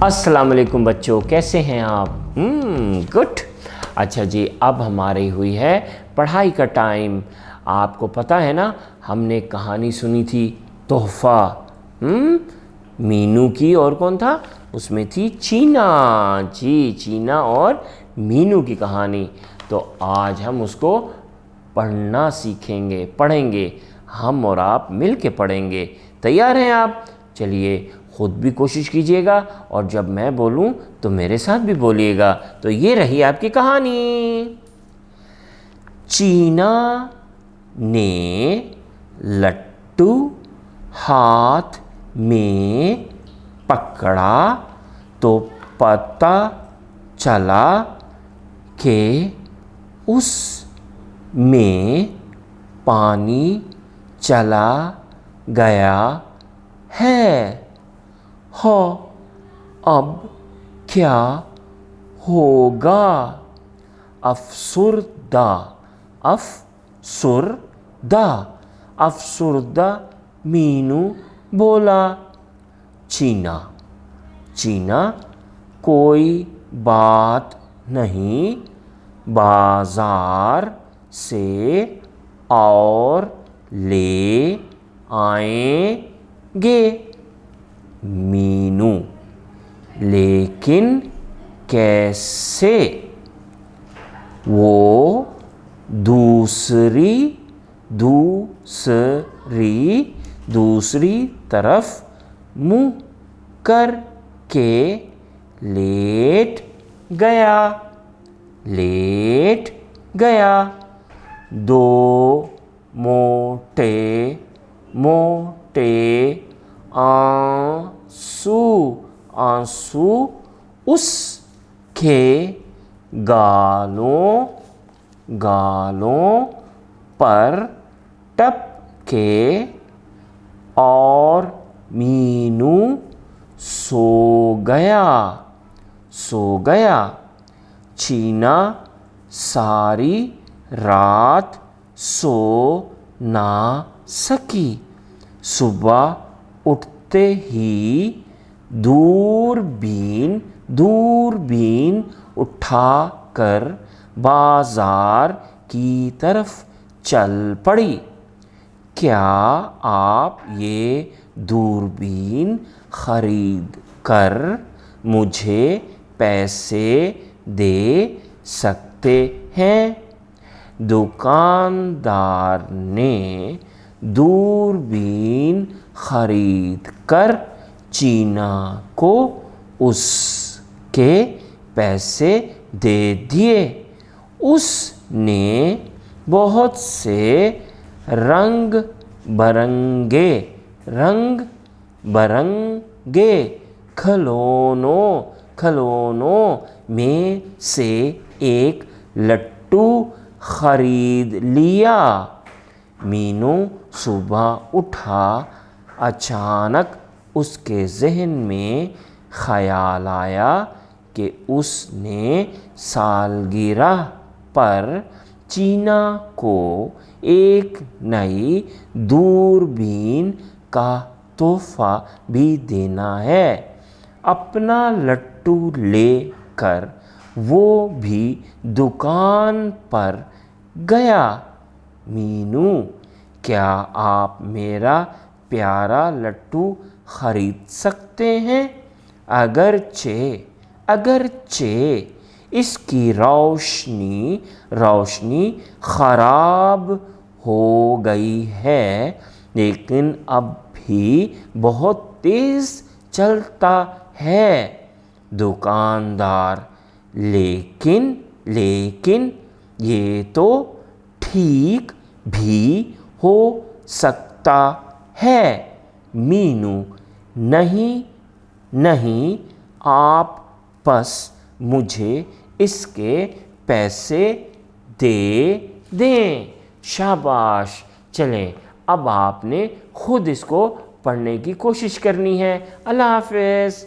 अस्सलाम वालेकुम बच्चों, कैसे हैं आप? गुड। अच्छा जी, अब हमारी हुई है पढ़ाई का टाइम। आपको पता है ना, हमने कहानी सुनी थी तोहफ़ा, मीनू की, और कौन था उसमें? थी चीना। जी, चीना और मीनू की कहानी। तो आज हम उसको पढ़ना सीखेंगे, पढ़ेंगे। हम और आप मिल के पढ़ेंगे। तैयार हैं आप? चलिए, ख़ुद भी कोशिश कीजिएगा और जब मैं बोलूं तो मेरे साथ भी बोलिएगा। तो ये रही आपकी कहानी। चीना ने लट्टू हाथ में पकड़ा तो पता चला कि उस में पानी चला गया है। हाँ, अब क्या होगा? अफसुर्दा, अफसुर्दा, अफसुर्दा मीनू बोला। चीना, चीना, कोई बात नहीं, बाजार से और ले आएंगे। मीनू, लेकिन कैसे? वो दूसरी तरफ मुंह करके लेट गया। दो मोटे आंसू उसके गालों पर टपके और मीनू सो गया। चीना सारी रात सो ना सकी। सुबह उठते ही दूरबीन उठाकर बाजार की तरफ चल पड़ी। क्या आप ये दूरबीन खरीद कर मुझे पैसे दे सकते हैं? दुकानदार ने दूरबीन खरीद कर चीना को उसके पैसे दे दिए। उसने बहुत से रंग बरंगे खिलौनों में से एक लट्टू खरीद लिया। मीनू सुबह उठा। अचानक उसके जहन में ख्याल आया कि उसने सालगिरह पर चीना को एक नई दूरबीन का तोहफ़ा भी देना है। अपना लट्टू लेकर वो भी दुकान पर गया। मीनू, क्या आप मेरा प्यारा लट्टू खरीद सकते हैं? अगरचे इसकी रोशनी खराब हो गई है, लेकिन अब भी बहुत तेज चलता है। दुकानदार, लेकिन ये तो ठीक भी हो सकता है। मीनू, नहीं, आप बस मुझे इसके पैसे दे दें। शाबाश। चलें, अब आपने खुद इसको पढ़ने की कोशिश करनी है। अल्लाह हाफ़िज़।